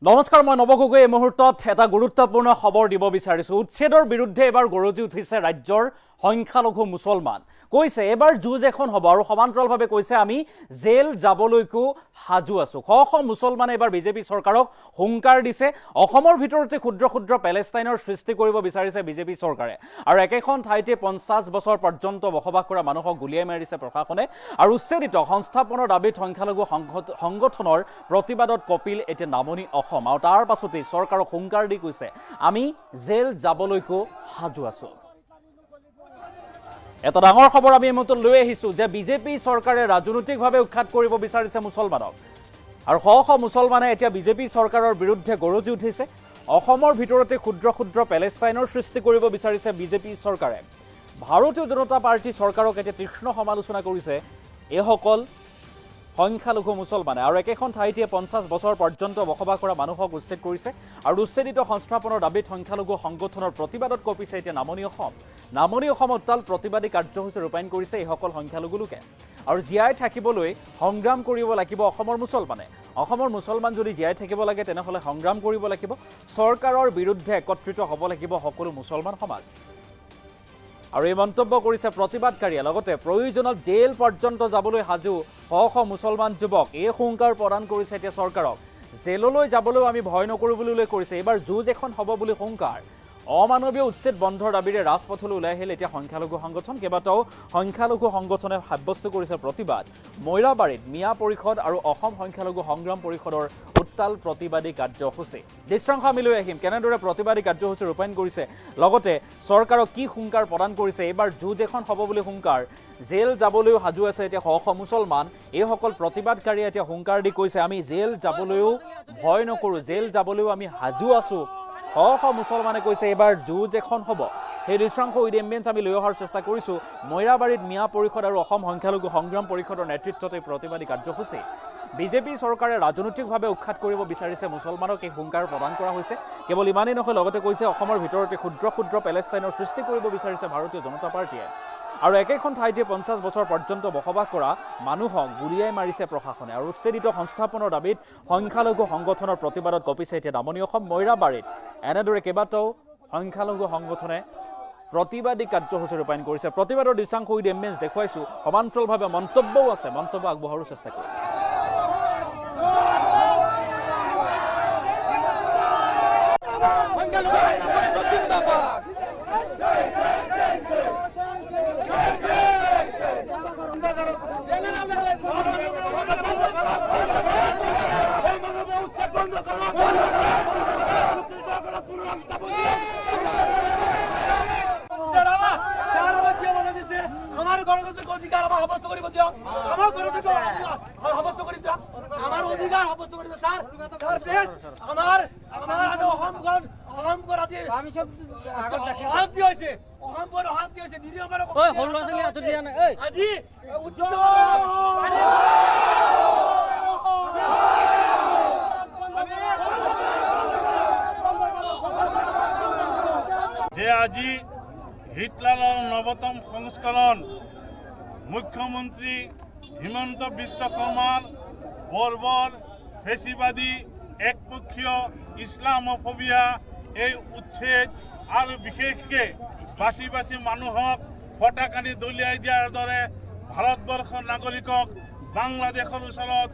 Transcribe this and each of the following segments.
নমস্কাৰ, মই নৱ গগৈ। এই মুহূৰ্তত এটা গুৰুত্বপূৰ্ণ খবৰ দিব বিচাৰিছোঁ। উচ্ছেদৰ বিৰুদ্ধে এবাৰ গৰজি উঠিছে ৰাজ্যৰ সংখ্যালঘু মুছলমান। কৈছে এবাৰ যুঁজ এখন হ'ব আৰু সমান্তৰালভাৱে কৈছে আমি জেল যাবলৈকো সাজু আছোঁ। শ শ মুছলমানে এবাৰ বিজেপি চৰকাৰক হুংকাৰ দিছে। অসমৰ ভিতৰতে ক্ষুদ্ৰ ক্ষুদ্ৰ পেলেষ্টাইনৰ সৃষ্টি কৰিব বিচাৰিছে বিজেপি চৰকাৰে আৰু একেখন ঠাইতে 50 বছৰ পৰ্যন্ত বসবাস কৰা মানুহক গুলিয়াই মাৰিছে প্ৰশাসনে আৰু উচ্ছেদিত সংস্থাপনৰ দাবীত সংখ্যালঘু সংগঠনৰ প্ৰতিবাদত কপিল এতিয়া নামনি অসম আৰু তাৰ পাছতেই চৰকাৰক হুংকাৰ দি কৈছে আমি জেল যাবলৈকো সাজু আছোঁ। এটা ডাঙৰ খবৰ আমি এই মুহূৰ্তত লৈ আহিছোঁ যে বিজেপি চৰকাৰে ৰাজনৈতিকভাৱে উৎখাত কৰিব বিচাৰিছে মুছলমানক আৰু শ শ মুছলমানে এতিয়া বিজেপি চৰকাৰৰ বিৰুদ্ধে গৰজি উঠিছে। অসমৰ ভিতৰতে ক্ষুদ্ৰ ক্ষুদ্ৰ পেলেষ্টাইনৰ সৃষ্টি কৰিব বিচাৰিছে বিজেপি চৰকাৰে। ভাৰতীয় জনতা পাৰ্টি চৰকাৰক এতিয়া তীক্ষ্ণ সমালোচনা কৰিছে এইসকল সংখ্যালঘু মুছলমানে আৰু একেখন ঠাইতে 50 বছৰ পৰ্যন্ত বসবাস কৰা মানুহক উচ্ছেদ কৰিছে আৰু উচ্ছেদিত সংস্থাপনৰ দাবীত সংখ্যালঘু সংগঠনৰ প্ৰতিবাদত কঁপিছে এতিয়া নামনি অসম। নামনি অসম অট্টাল প্ৰতিবাদী কাৰ্যসূচী ৰূপায়ণ কৰিছে এইসকল সংখ্যালঘু লোকে আৰু জীয়াই থাকিবলৈ সংগ্ৰাম কৰিব লাগিব অসমৰ মুছলমানে। অসমৰ মুছলমান যদি জীয়াই থাকিব লাগে তেনেহ'লে সংগ্ৰাম কৰিব লাগিব। চৰকাৰৰ বিৰুদ্ধে একত্ৰিত হ'ব লাগিব সকলো মুছলমান সমাজ। আৰু এই মন্তব্য কৰিছে প্ৰতিবাদকাৰীয়ে। লগতে প্ৰয়োজনত জেল পৰ্যন্ত যাবলৈ সাজু শ শ মুছলমান যুৱক। এই হুংকাৰ প্ৰদান কৰিছে এতিয়া চৰকাৰক। জেললৈ যাবলৈও আমি ভয় নকৰোঁ বুলি উল্লেখ কৰিছে। এইবাৰ যুঁজ এখন হ'ব বুলি হুংকাৰ। অমানৱীয় উচ্ছেদ বন্ধৰ দাবীৰে ৰাজপথলৈ ওলাই আহিল এতিয়া সংখ্যালঘু সংগঠন। কেইবাটাও সংখ্যালঘু সংগঠনে সাব্যস্ত কৰিছে প্ৰতিবাদ। মৈৰাবাৰীত মিয়া পৰিষদ আৰু অসম সংখ্যালঘু সংগ্ৰাম পৰিষদৰ উত্তাল প্ৰতিবাদী কাৰ্যসূচী। দৃশ্যাংশ আমি লৈ আহিম কেনেদৰে প্ৰতিবাদী কাৰ্যসূচী ৰূপায়ণ কৰিছে, লগতে চৰকাৰক কি হুংকাৰ প্ৰদান কৰিছে। এইবাৰ যুঁজ এখন হ'ব বুলি হুংকাৰ। জেল যাবলৈও সাজু আছে এতিয়া শ শ মুছলমান। এইসকল প্ৰতিবাদকাৰীয়ে এতিয়া হুংকাৰ দি কৈছে আমি জেল যাবলৈও ভয় নকৰোঁ, জেল যাবলৈও আমি সাজু আছোঁ। শ শ মুছলমানে কৈছে এইবাৰ যুঁজ এখন হ'ব। সেই দৃশ্যাংশ উইথ এম্বিয়েন্স আমি লৈ অহাৰ চেষ্টা কৰিছোঁ। মৈৰাবাৰীত মিয়া পৰিষদ আৰু অসম সংখ্যালঘু সংগ্ৰাম পৰিষদৰ নেতৃত্বত এই প্ৰতিবাদী কাৰ্যসূচী। বিজেপি চৰকাৰে ৰাজনৈতিকভাৱে উৎখাত কৰিব বিচাৰিছে মুছলমানক এই হুংকাৰ প্ৰদান কৰা হৈছে। কেৱল ইমানেই নহয়, লগতে কৈছে অসমৰ ভিতৰতে ক্ষুদ্ৰ ক্ষুদ্ৰ পেলেষ্টাইনৰ সৃষ্টি কৰিব বিচাৰিছে ভাৰতীয় জনতা পাৰ্টীয়ে আৰু একেখন ঠাইতে 50 বছৰ পৰ্যন্ত বসবাস কৰা মানুহক গুলিয়াই মাৰিছে প্ৰশাসনে আৰু উচ্ছেদিত সংস্থাপনৰ দাবীত সংখ্যালঘু সংগঠনৰ প্ৰতিবাদত কঁপিছে এতিয়া নামনি অসম। মৈৰাবাৰীত এনেদৰে কেইবাটাও সংখ্যালঘু সংগঠনে প্ৰতিবাদী কাৰ্যসূচী ৰূপায়ণ কৰিছে। প্ৰতিবাদৰ দৃশ্যাংশ উইথ এম্বিয়েন্স দেখুৱাইছোঁ। সমান্তৰালভাৱে মন্তব্যও আছে, মন্তব্য আগবঢ়াৰো চেষ্টা কৰিম। যে আজি হিটলাৰৰ নৱতম সংস্কৰণ মুখ্যমন্ত্ৰী হিমন্ত বিশ্ব শৰ্মাৰ বৰ্বৰ ফেচিবাদী একপক্ষীয় ইছলামোফোবিয়া এই উচ্ছেদ আৰু বিশেষকৈ বাছি বাছি মানুহক ফটাকানি দলিয়াই দিয়াৰ দৰে ভাৰতবৰ্ষৰ নাগৰিকক বাংলাদেশৰ ওচৰত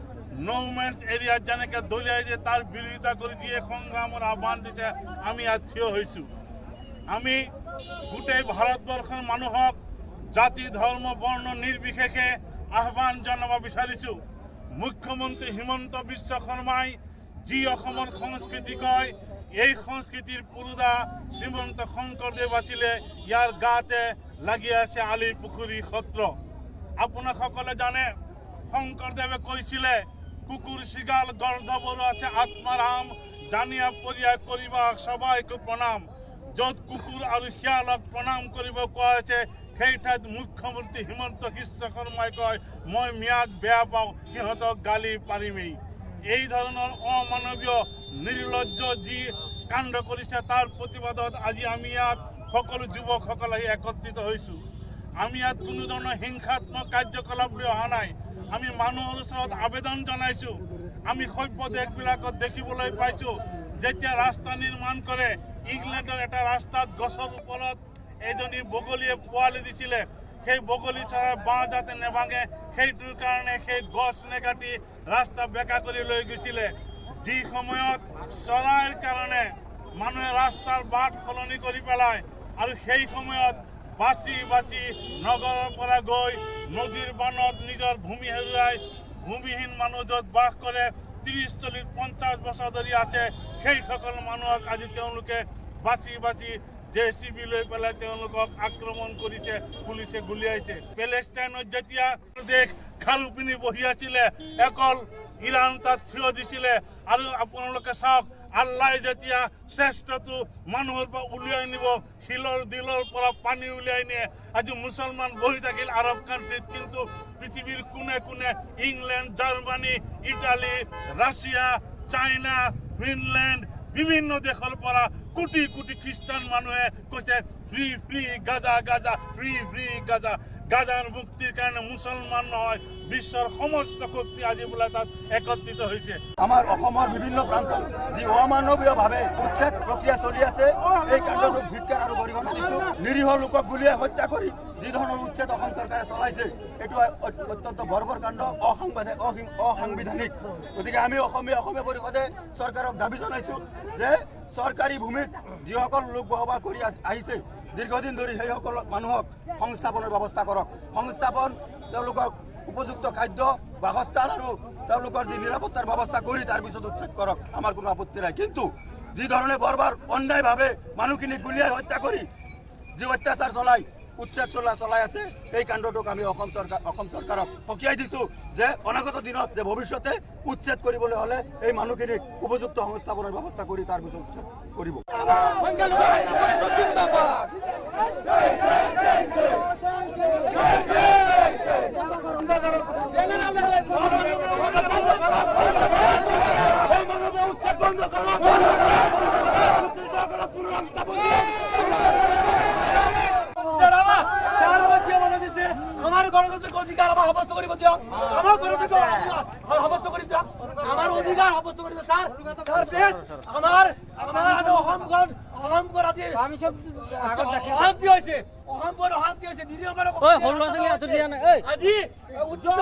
ন'মেন্স এৰিয়াত যেনেকৈ দলিয়াই দিয়ে তাৰ বিৰোধিতা কৰি দিয়ে সংগ্ৰামৰ আহ্বান দিছে। আমি ইয়াত থিয় হৈছোঁ। আমি গোটেই ভাৰতবৰ্ষৰ মানুহক জাতি ধৰ্ম বৰ্ণ নিৰ্বিশেষে আহ্বান জনাব বিচাৰিছোঁ। মুখ্যমন্ত্ৰী হিমন্ত বিশ্ব শৰ্মাই যি অসমৰ সংস্কৃতি কয়, এই সংস্কৃতিৰ পুৰুদা শ্ৰীমন্ত শংকৰদেৱ আছিলে। ইয়াৰ গাতে লাগি আছে আলি পুখুৰী সত্ৰ। আপোনাসকলে জানে শংকৰদেৱে কৈছিলে কুকুৰ শিগাল গৰ্ধবৰো আছে আত্মাৰাম, জানিয়া পৰিয়া কৰিবা সবাইকো প্ৰণাম। য'ত কুকুৰ আৰু শিয়ালক প্ৰণাম কৰিব কোৱা হৈছে সেই ঠাইত মুখ্যমন্ত্ৰী হিমন্ত বিশ্ব শৰ্মাই কয় মই মিয়াক বেয়া পাওঁ, সিহঁতক গালি পাৰিমেই। এই ধৰণৰ অমানৱীয় নিৰ্লজ্জ যি কাণ্ড কৰিছে তাৰ প্ৰতিবাদত আজি আমি ইয়াত সকলো যুৱকসকল আহি একত্ৰিত হৈছোঁ। আমি ইয়াত কোনো ধৰণৰ হিংসাত্মক কাৰ্যকলাপ লৈ অহা নাই। আমি মানুহৰ ওচৰত আবেদন জনাইছোঁ আমি সভ্য দেশবিলাকত দেখিবলৈ পাইছোঁ যেতিয়া ৰাস্তা নিৰ্মাণ কৰে ইংলেণ্ডৰ এটা ৰাস্তাত গছৰ ওপৰত এজনী বগলীয়ে পোৱালি দিছিলে সেই বগলী চৰাইৰ বাঁহ যাতে নেভাঙে সেইটোৰ কাৰণে সেই গছ নেকাটি ৰাস্তা বেকা কৰি লৈ গৈছিলে যি সময়ত চৰাইৰ কাৰণে মানুহে ৰাস্তাৰ বাট সলনি কৰি পেলায় আৰু সেই সময়ত বাচি বাচি নগৰৰ পৰা গৈ নদীৰ বানত নিজৰ ভূমি হেৰুৱাই ভূমিহীন মানুহ য'ত বাস কৰে 30-40-50 বছৰ ধৰি আছে সেইসকল মানুহক আজি তেওঁলোকে বাচি বাচি JCB লৈ পেলাই তেওঁলোকক আক্ৰমণ কৰিছে পুলিচে গুলিয়াইছে পেলেষ্টাইনত যেতিয়া দেশ খাৰু পিনি বহি আছিলে অকল ইৰাণ তাত থিয় দিছিলে আৰু আপোনালোকে চাওক আল্লাহ যেতিয়া শ্ৰেষ্ঠটো মানুহৰ পৰা উলিয়াই নিব শিলৰ দিলৰ পৰা পানী উলিয়াই নিয়ে আজি মুছলমান বহি থাকিল আৰৱ কাণ্ট্ৰিত কিন্তু পৃথিৱীৰ কোণে কোণে England Germany Italy Russia China Finland বিভিন্ন দেশৰ পৰা কোটি কোটি খ্ৰীষ্টান মানুহে কৈছে ফ্ৰী ফ্ৰী গাজা গাজা ফ্ৰী ফ্ৰী গাজা গাজাৰ মুক্তিৰ কাৰণে মুছলমান নহয় বিশ্বৰ সমস্ত শক্তি আজি বোলে তাত একত্ৰিত হৈছে আমাৰ অসমৰ বিভিন্ন প্ৰান্তত যি অমানৱীয়ভাৱে উচ্ছেদ প্ৰক্ৰিয়া চলি আছে এই কাণ্ডটোক ধিক্কাৰ আৰু গৰিহণা দিছোঁ নিৰীহ লোকক গুলীয়াই হত্যা কৰি যি ধৰণৰ উচ্ছেদ অসম চৰকাৰে চলাইছে এইটো অত্যন্ত বৰ্বৰ কাণ্ড অসাংবিধানিক গতিকে আমি অসমীয়া পৰিষদে চৰকাৰক দাবী জনাইছোঁ যে চৰকাৰী ভূমিত যিসকল লোক বসবাস কৰি আহিছে দীৰ্ঘদিন ধৰি সেইসকল মানুহক সংস্থাপনৰ ব্যৱস্থা কৰক সংস্থাপন তেওঁলোকক উপযুক্ত খাদ্য বাসস্থান আৰু তেওঁলোকৰ যি নিৰাপত্তাৰ ব্যৱস্থা কৰি তাৰ পিছত উচ্ছেদ কৰক আমাৰ কোনো আপত্তি নাই কিন্তু যি ধৰণে বৰ্বৰ অন্যায়ভাৱে মানুহখিনিক গুলীয়াই হত্যা কৰি যি অত্যাচাৰ চলাই উচ্ছেদ চলাই আছে এই কাণ্ডটোক আমি অসম চৰকাৰক সকীয়াই দিছোঁ যে অনাগত দিনত যে ভৱিষ্যতে উচ্ছেদ কৰিবলৈ হ'লে এই মানুহখিনিক উপযুক্ত সংস্থাপনৰ ব্যৱস্থা কৰি তাৰ পিছত উচ্ছেদ কৰিব আমার গণতান্ত্রিক অধিকার আমার সাব্যস্ত করিব দিও আমার গণতান্ত্রিক সাব্যস্ত করি দিও আমার অধিকার সাব্যস্ত করিব স্যার স্যার প্লিজ আমার আজ অহংকার আজি আমি সব অশান্তি হয়েছে অশান্তি হয়েছে নিরীহ মানুষ ওই হল লছলি আত দিয়া না এই আজি উচ্চিত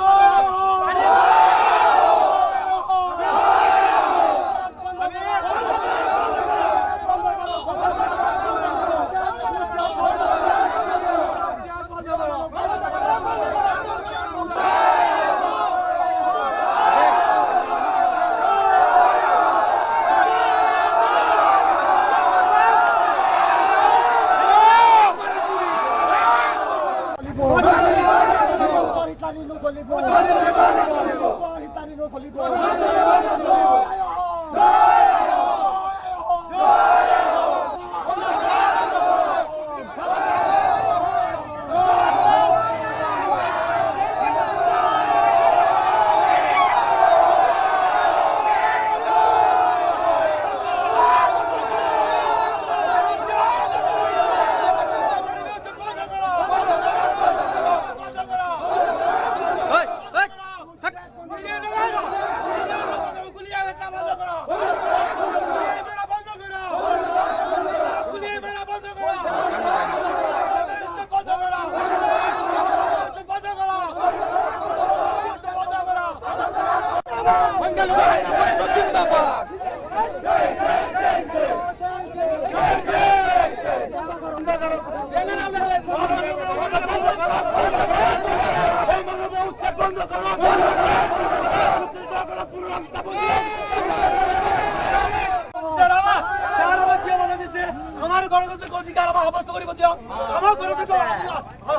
আমার গণতান্ত্রিক অধিকার আমার সাব্যস্ত করিব দিও আমার গণতান্ত্রিক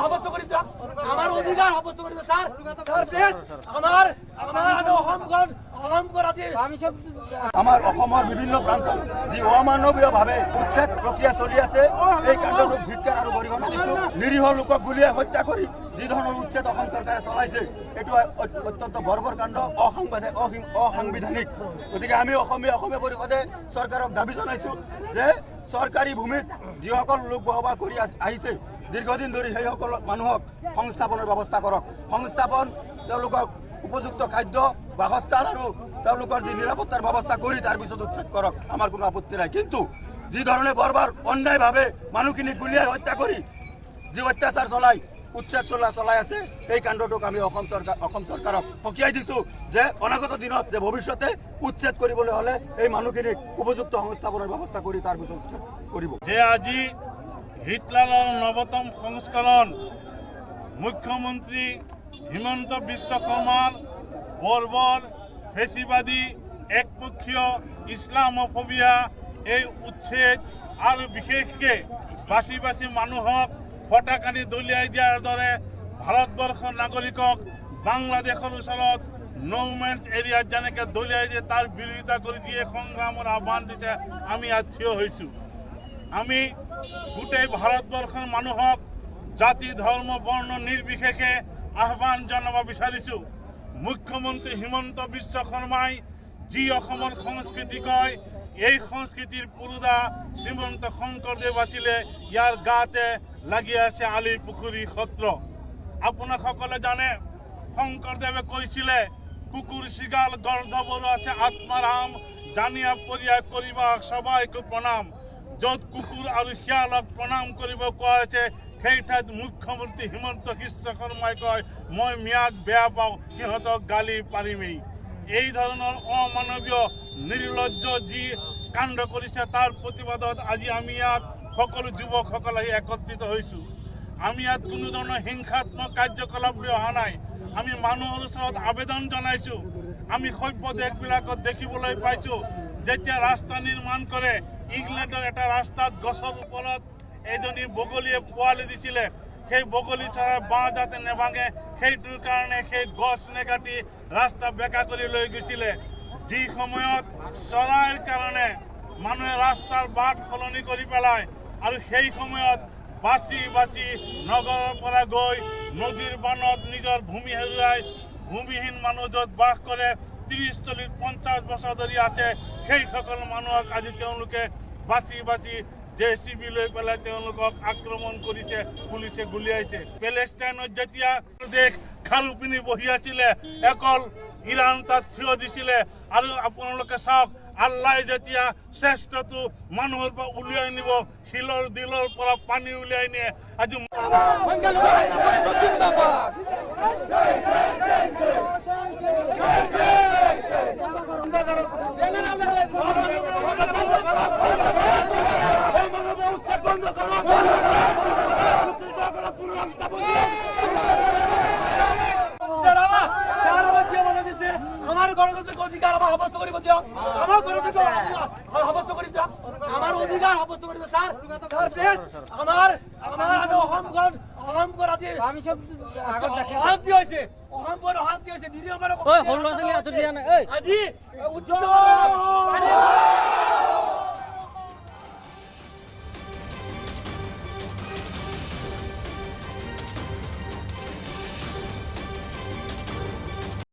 সাব্যস্ত করি দিও আমার অধিকার সাব্যস্ত করিব স্যার স্যার প্লিজ আমার আজ অহংকার আজি আমি সব আমাৰ অসমৰ বিভিন্ন প্ৰান্তত যি অমানৱীয়ভাৱে উচ্ছেদ প্ৰক্ৰিয়া চলি আছে এই কাণ্ডটোক ধিক্কাৰ আৰু গৰিহণা দিছোঁ নিৰীহ লোকক গুলীয়াই হত্যা কৰি যি ধৰণৰ উচ্ছেদ অসম চৰকাৰে চলাইছে এইটো অত্যন্ত বৰ্বৰ কাণ্ড অসাংবিধানিক গতিকে আমি অসমীয়া পৰিষদে চৰকাৰক দাবী জনাইছোঁ যে চৰকাৰী ভূমিত যিসকল লোক বসবাস কৰি আহিছে দীৰ্ঘদিন ধৰি সেইসকল মানুহক সংস্থাপনৰ ব্যৱস্থা কৰক সংস্থাপন তেওঁলোকক উপযুক্ত খাদ্য বাসস্থান আৰু তেওঁলোকৰ যি নিৰাপত্তাৰ ব্যৱস্থা কৰি তাৰ পিছত উচ্ছেদ কৰক, আমাৰ কোনো আপত্তি নাই। কিন্তু যি ধৰণে বাৰ অন্যায়ভাৱে মানুহখিনিক গুলিয়াই হত্যা কৰি যি অত্যাচাৰ চলাই উচ্ছেদ চলাই আছে, এই কাণ্ডটোক আমি অসম চৰকাৰক সকীয়াই দিছোঁ যে অনাগত দিনত যে ভৱিষ্যতে উচ্ছেদ কৰিবলৈ হ'লে এই মানুহখিনিক উপযুক্ত সংস্থাপনৰ ব্যৱস্থা কৰি তাৰ পিছত উচ্ছেদ কৰিব। যে আজি হিটলাৰৰ নৱতম সংস্কৰণ মুখ্যমন্ত্ৰী হিমন্ত বিশ্ব শৰ্মাৰ বৰ্বৰ ফেচিবাদী একপক্ষীয় ইছলামোফোবিয়া এই উচ্ছেদ আৰু বিশেষকৈ বাছি বাছি মানুহক ফটাকানি দলিয়াই দিয়াৰ দৰে ভাৰতবৰ্ষৰ নাগৰিকক বাংলাদেশৰ ওচৰত ন'মেন্স এৰিয়াত যেনেকৈ দলিয়াই দিয়ে তাৰ বিৰোধিতা কৰি যিয়ে সংগ্ৰামৰ আহ্বান দিছে আমি ইয়াত থিয় হৈছোঁ। আমি গোটেই ভাৰতবৰ্ষৰ মানুহক জাতি ধৰ্ম বৰ্ণ নিৰ্বিশেষে আহ্বান জনাব বিচাৰিছোঁ। মুখ্যমন্ত্ৰী হিমন্ত বিশ্ব শৰ্মাই যি অসমৰ সংস্কৃতি কয়, এই সংস্কৃতিৰ পুৰুদা শ্ৰীমন্ত শংকৰদেৱ আছিলে, ইয়াৰ গাতে লাগি আছে আলি পুখুৰী সত্ৰ। আপোনাসকলে জানে শংকৰদেৱে কৈছিলে কুকুৰ শিগাল গৰ্ধবৰো আছে আত্মাৰাম, জানিয়া পৰিয়া কৰিবা সবাইকে প্ৰণাম। য'ত কুকুৰ আৰু শিয়ালক প্ৰণাম কৰিব কোৱা হৈছে, সেই ঠাইত মুখ্যমন্ত্ৰী হিমন্ত বিশ্ব শৰ্মাই কয় মই মিয়াক বেয়া পাওঁ, সিহঁতক গালি পাৰিমেই। এই ধৰণৰ অমানৱীয় নিৰ্লজ্জ যি কাণ্ড কৰিছে তাৰ প্ৰতিবাদত আজি আমি ইয়াত সকলো যুৱকসকল আহি একত্ৰিত হৈছোঁ। আমি ইয়াত কোনো ধৰণৰ হিংসাত্মক কাৰ্যকলাপ লৈ অহা নাই। আমি মানুহৰ ওচৰত আবেদন জনাইছোঁ। আমি সভ্য দেশবিলাকত দেখিবলৈ পাইছোঁ, যেতিয়া ৰাস্তা নিৰ্মাণ কৰে, ইংলেণ্ডৰ এটা ৰাস্তাত গছৰ ওপৰত এজনী বগলীয়ে পোৱালি দিছিলে, সেই বগলী চৰাইৰ বাঁহ যাতে নেভাঙে সেইটোৰ কাৰণে সেই গছ নেকাটি ৰাস্তা বেকা কৰি লৈ গৈছিলে। যি সময়ত চৰাইৰ কাৰণে মানুহে ৰাস্তাৰ বাট সলনি কৰি পেলায় আৰু সেই সময়ত বাচি বাচি নগৰৰ পৰা গৈ নদীৰ বানত নিজৰ ভূমি হেৰুৱাই ভূমিহীন মানুহ য'ত বাস কৰে 30-40-50 বছৰ ধৰি আছে, সেইসকল মানুহক আজি তেওঁলোকে বাচি বাচি JCB লৈ পেলাই তেওঁলোকক আক্ৰমণ কৰিছে, পুলিচে গুলিয়াইছে। পেলেষ্টাইনত যেতিয়া দেশ খাৰু পিনি বহি আছিলে, অকল ইৰাণ তাত থিয় দিছিলে। আৰু আপোনালোকে চাওক, আল্লাই যেতিয়া শ্ৰেষ্ঠটো মানুহৰ পৰা উলিয়াই নিব, শিলৰ দিলৰ পৰা পানী উলিয়াই নিয়ে। আজি আমার গণতান্ত্রিক অধিকার আমার সাব্যস্ত করিব দিও, আমার গণতান্ত্রিক সাব্যস্ত করি দিও, আমার অধিকার সাব্যস্ত করিব স্যার। স্যার প্লিজ আমার আজ অসমগণ আজি অশান্তি হয়েছে, অশান্তি হয়েছে নিরীহ মানুষ আজি উচিত